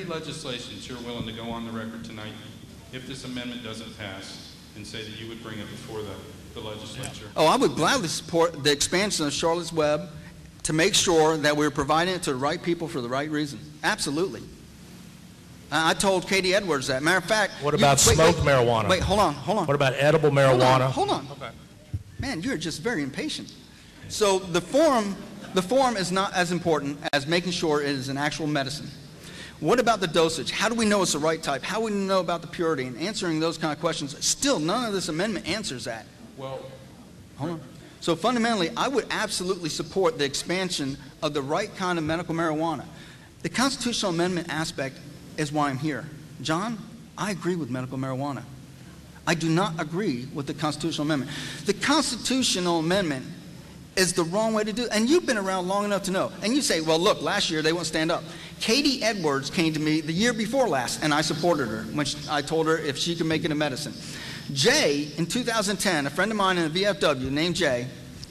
any legislation that you're willing to go on the record tonight, if this amendment doesn't pass, and say that you would bring it before the legislature? Oh, I would gladly support the expansion of Charlotte's Web to make sure that we're providing it to the right people for the right reason. Absolutely. I told Katie Edwards that. Matter of fact, what about smoked marijuana? Wait, hold on. What about edible marijuana? Hold on. Okay. Man, you're just very impatient. So the form is not as important as making sure it is an actual medicine. What about the dosage? How do we know it's the right type? How do we know about the purity? And answering those kind of questions, still none of this amendment answers that. Well, hold on. So fundamentally, I would absolutely support the expansion of the right kind of medical marijuana. The constitutional amendment aspect is why I'm here. John, I agree with medical marijuana. I do not agree with the constitutional amendment. The constitutional amendment is the wrong way to do it. And you've been around long enough to know. And you say, well, look, last year they won't stand up. Katie Edwards came to me the year before last, and I supported her when I told her if she could make it a medicine. Jay, in 2010, a friend of mine in the VFW named Jay,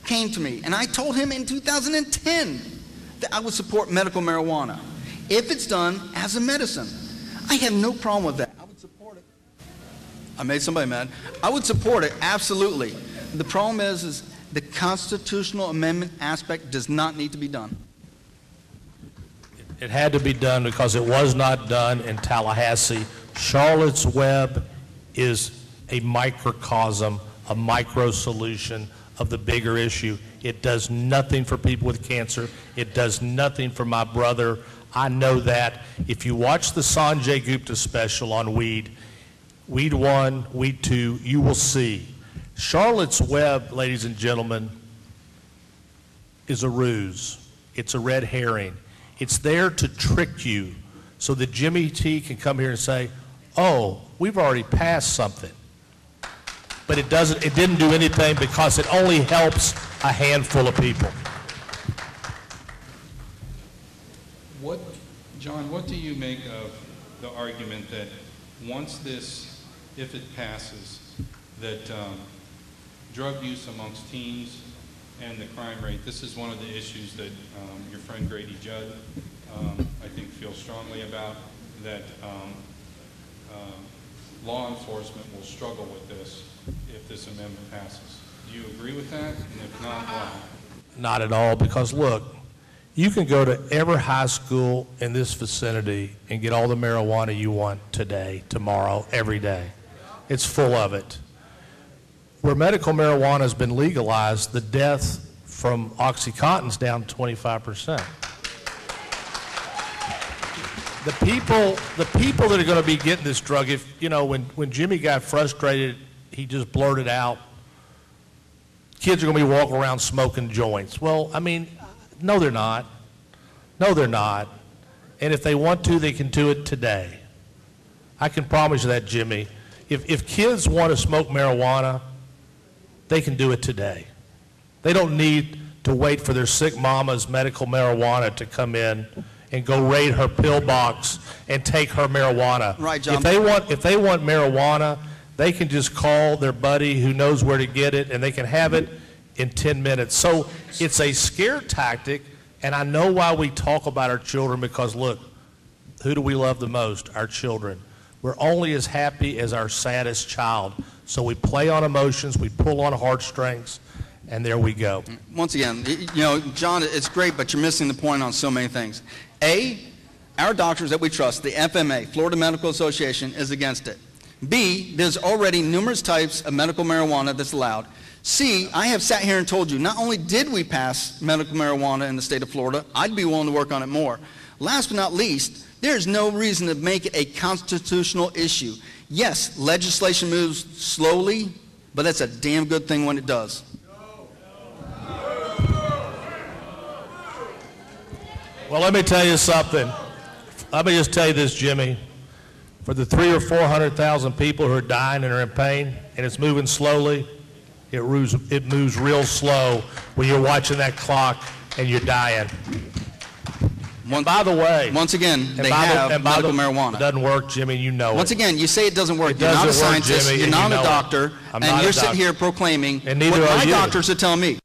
came to me, and I told him in 2010 that I would support medical marijuana if it's done as a medicine. I have no problem with that. I would support it. I made somebody mad. I would support it, absolutely. The problem is the constitutional amendment aspect does not need to be done. It had to be done because it was not done in Tallahassee. Charlotte's Web is a microcosm, a micro solution of the bigger issue. It does nothing for people with cancer. It does nothing for my brother. I know that. If you watch the Sanjay Gupta special on weed, weed 1, weed 2, you will see. Charlotte's Web, ladies and gentlemen, is a ruse. It's a red herring. It's there to trick you so that Jimmie T can come here and say, oh, we've already passed something. But it didn't do anything because it only helps a handful of people. John, what do you make of the argument that once this, if it passes, that drug use amongst teens and the crime rate, this is one of the issues that your friend Grady Judd, I think, feels strongly about, that law enforcement will struggle with this if this amendment passes. Do you agree with that? And if not, why? Not at all, because look, you can go to every high school in this vicinity and get all the marijuana you want today, tomorrow, every day. It's full of it. Where medical marijuana has been legalized, the death from OxyContin's down 25%. The people that are going to be getting this drug, if you know, when Jimmie got frustrated, he just blurted out, kids are going to be walking around smoking joints. Well, I mean, no, they're not. No, they're not. And if they want to, they can do it today. I can promise you that, Jimmie. If kids want to smoke marijuana, they can do it today. They don't need to wait for their sick mama's medical marijuana to come in and go raid her pill box and take her marijuana. Right, John. If they want marijuana, they can just call their buddy who knows where to get it, and they can have it in 10 minutes. So it's a scare tactic, and I know why we talk about our children, because look, who do we love the most? Our children. We're only as happy as our saddest child. So we play on emotions, we pull on heartstrings, and there we go. Once again, you know, John, it's great, but you're missing the point on so many things. A, our doctors that we trust, the FMA, Florida Medical Association, is against it. B, there's already numerous types of medical marijuana that's allowed. C, I have sat here and told you, not only did we pass medical marijuana in the state of Florida, I'd be willing to work on it more. Last but not least, there's no reason to make it a constitutional issue. Yes, legislation moves slowly, but that's a damn good thing when it does. Well, let me tell you something. Let me just tell you this, Jimmie. For the 300,000 or 400,000 people who are dying and are in pain, and it's moving slowly, it moves real slow when you're watching that clock and you're dying. By the way, once again, they have medical marijuana. It doesn't work, Jimmie, you know it. Once again, you say it doesn't work. You're not a scientist, you're not a doctor, and you're sitting here proclaiming what my doctors are telling me.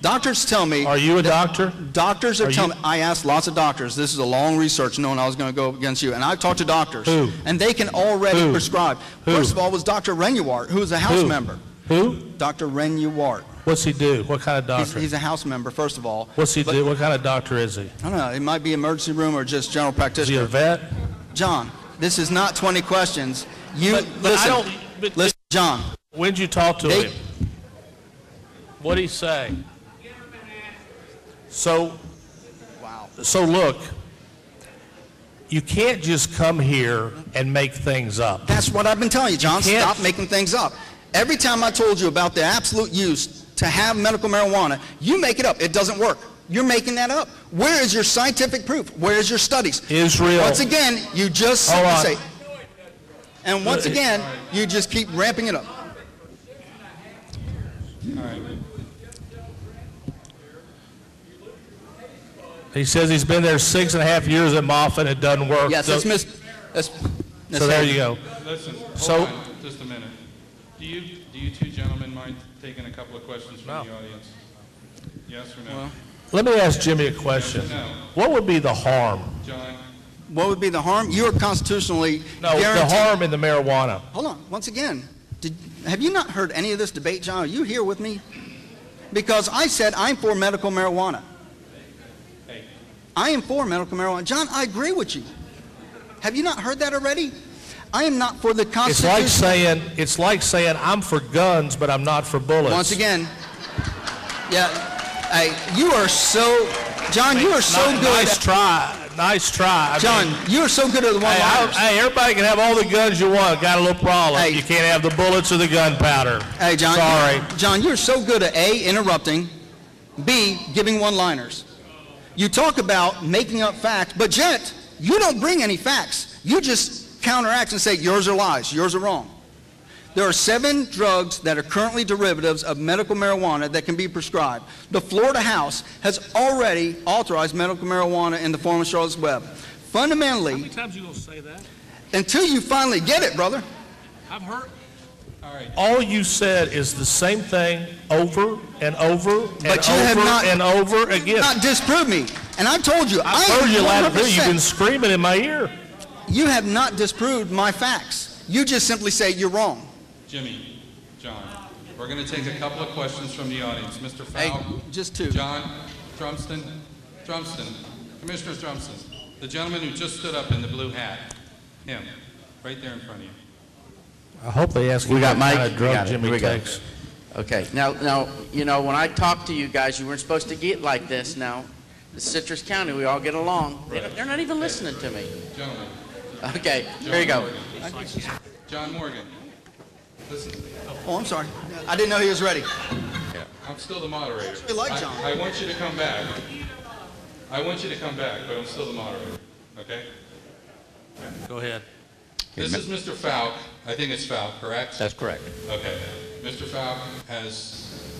Doctors tell me. Are you a doctor? Doctors are telling me. I asked lots of doctors. This is a long research knowing I was going to go against you. And I've talked to doctors. Who? And they can already prescribe. Who? First of all was Dr. Renuart, who is a House member. Who? Dr. Renuart. What's he do? What kind of doctor? He's a House member, first of all. What's he do? What kind of doctor is he? I don't know. It might be emergency room or just general Is practitioner. he a vet? John, this is not 20 questions. But Listen, I don't. listen, John. When'd you talk to him? What'd he say? So look, you can't just come here and make things up. That's what I've been telling you, John. You Stop making things up. Every time I told you about the absolute use to have medical marijuana, you make it up. It doesn't work. You're making that up. Where is your scientific proof? Where is your studies? Israel. Once again, you just say, and once again, you just keep ramping it up. All right. He says he's been there 6.5 years at Moffitt. It doesn't work. Yes, so, that's there you go. Listen, So, hold on just a minute. Do you two gentlemen mind taking a couple of questions from the audience? Yes or no? Well, let me ask Jimmy a question. Yes or no? What would be the harm? John? what would be the harm? You are constitutionally No, guaranteed. the harm in the marijuana. Hold on. Once again, have you not heard any of this debate, John? Are you here with me? Because I said I'm for medical marijuana. I am for medical marijuana. John, I agree with you. Have you not heard that already? I am not for the Constitution. It's like saying I'm for guns, but I'm not for bullets. Once again, yeah, you are so, John, you are so good. Nice try. Nice try. John, you are so good at the one-liners. Hey, everybody can have all the guns you want. Got a little problem. Hey. You can't have the bullets or the gunpowder. Hey, John. Sorry. John, you're so good at A, interrupting, B, giving one-liners. You talk about making up facts, but yet you don't bring any facts. You just counteract and say yours are lies, yours are wrong. There are 7 drugs that are currently derivatives of medical marijuana that can be prescribed. The Florida House has already authorized medical marijuana in the form of Charlotte's Web. Fundamentally, How many times are you going to say that? until you finally get it, brother. I've heard. All right. All you said is the same thing over and over and But you over have not, and over again. not disproved me. And I've told you, I've heard you loud and clear. You've 100%. been screaming in my ear. You have not disproved my facts. You just simply say you're wrong. Jimmy, John, we're going to take a couple of questions from the audience. Mr. Hey, Fowl, just 2. John, Drumston, Commissioner Drumston, the gentleman who just stood up in the blue hat, him, right there in front of you. I hope they ask We you got what kind Mike. of We drug got it. Jimmy We got it. takes. Okay, now, you know, when I talked to you guys, you weren't supposed to get like this. Now, it's Citrus County, we all get along. They're not even listening to me. Gentlemen. Okay, here you go. John Morgan, listen, Oh, I'm sorry. I didn't know he was ready. I'm still the moderator. We like John. I want you to come back. I want you to come back, but I'm still the moderator, okay? Go ahead. This is Mr. Falk. I think it's Falk, correct? That's correct. Okay. Mr. Falk has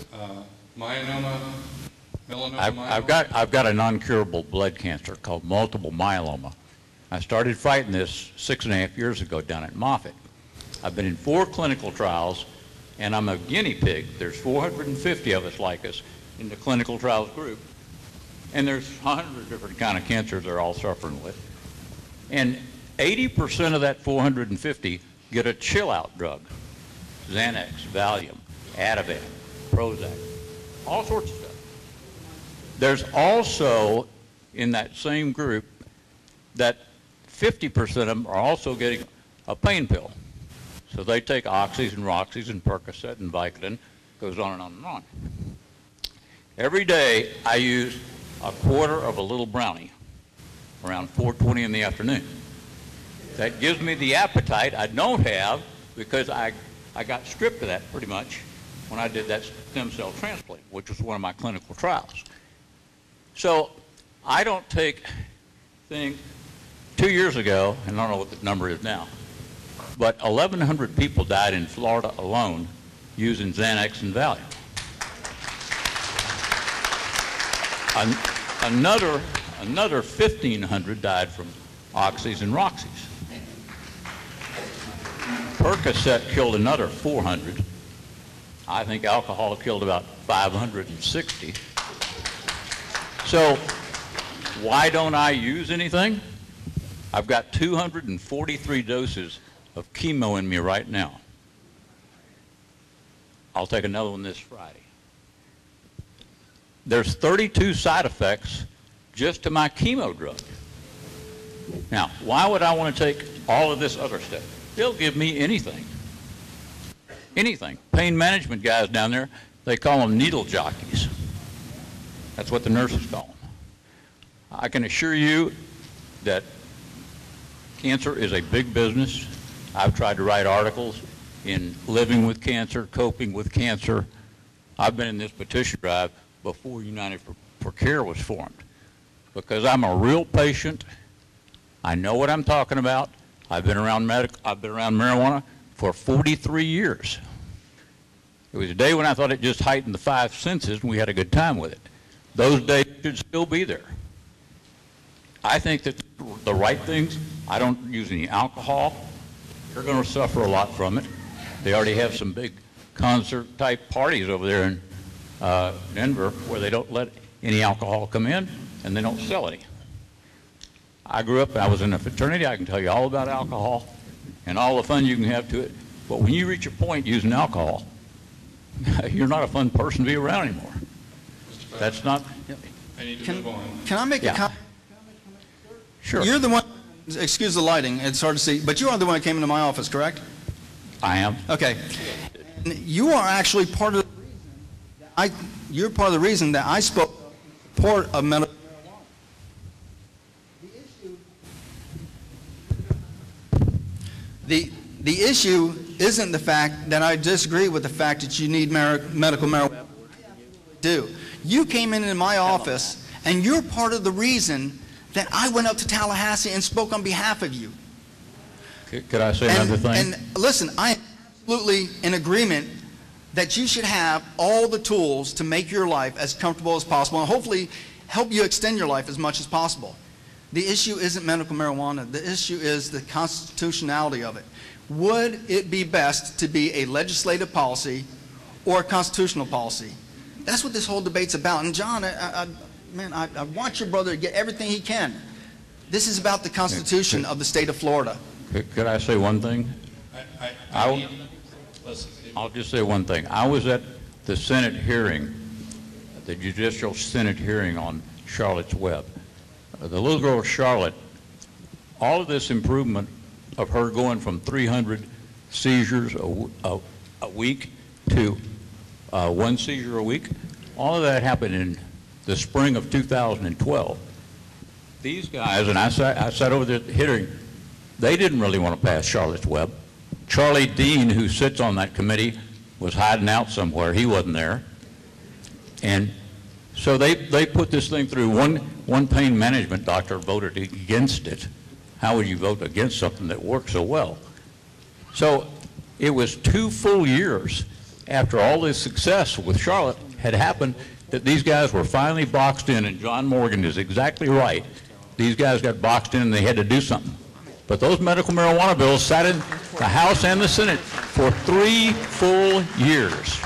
melanoma. I've got a non-curable blood cancer called multiple myeloma. I started fighting this 6.5 years ago down at Moffitt. I've been in 4 clinical trials, and I'm a guinea pig. There's 450 of us like us in the clinical trials group, and there's 100 different kind of cancers they're all suffering with. And 80% of that 450 get a chill-out drug: Xanax, Valium, Ativan, Prozac, all sorts of stuff. There's also, in that same group, that 50% of them are also getting a pain pill. So they take Oxys and Roxys and Percocet and Vicodin, goes on and on and on. Every day I use a quarter of a little brownie around 4:20 in the afternoon. That gives me the appetite I don't have because I got stripped of that pretty much when I did that stem cell transplant, which was one of my clinical trials. So I don't take things. 2 years ago, and I don't know what the number is now, but 1,100 people died in Florida alone using Xanax and Valium. Another 1,500 died from Oxys and Roxys. Percocet killed another 400. I think alcohol killed about 560. So why don't I use anything? I've got 243 doses of chemo in me right now. I'll take another one this Friday. There's 32 side effects just to my chemo drug. Now, why would I want to take all of this other stuff? They'll give me anything. Anything. Pain management guys down there, they call them needle jockeys. That's what the nurses call them. I can assure you that cancer is a big business. I've tried to write articles in living with cancer, coping with cancer. I've been in this petition drive before United for Care was formed because I'm a real patient. I know what I'm talking about. I've been around marijuana for 43 years. It was a day when I thought it just heightened the five senses and we had a good time with it. Those days should still be there. I think that the right things, I don't use any alcohol. You're going to suffer a lot from it. They already have some big concert type parties over there in Denver where they don't let any alcohol come in and they don't sell any. I grew up, I was in a fraternity, I can tell you all about alcohol and all the fun you can have to it. But when you reach a point using alcohol, you're not a fun person to be around anymore. That's not. I need to move on. Can I make a comment? Sure. You're the one, excuse the lighting, it's hard to see, but you are the one that came into my office, correct? I am. Okay. And you are actually part of the reason you're part of the reason that I spoke in support of medical marijuana. The issue isn't the fact that I disagree with the fact that you need medical marijuana. Do. You came into my office, and you're part of the reason that I went up to Tallahassee and spoke on behalf of you. Could I say another thing? And listen, I am absolutely in agreement that you should have all the tools to make your life as comfortable as possible and hopefully help you extend your life as much as possible. The issue isn't medical marijuana. The issue is the constitutionality of it. Would it be best to be a legislative policy or a constitutional policy? That's what this whole debate's about. And John, I want your brother to get everything he can. This is about the Constitution of the state of Florida. Could I say one thing? I'll just say one thing. I was at the Senate hearing, the Judicial Senate hearing on Charlotte's Web. The little girl Charlotte, all of this improvement of her going from 300 seizures a week to one seizure a week, all of that happened in the spring of 2012. These guys, and I sat over there at the hearing, they didn't really want to pass Charlotte's Web. Charlie Dean, who sits on that committee, was hiding out somewhere. He wasn't there. And so they put this thing through. One pain management doctor voted against it. How would you vote against something that works so well? So it was 2 full years after all this success with Charlotte had happened that these guys were finally boxed in, and John Morgan is exactly right. These guys got boxed in and they had to do something. But those medical marijuana bills sat in the House and the Senate for 3 full years.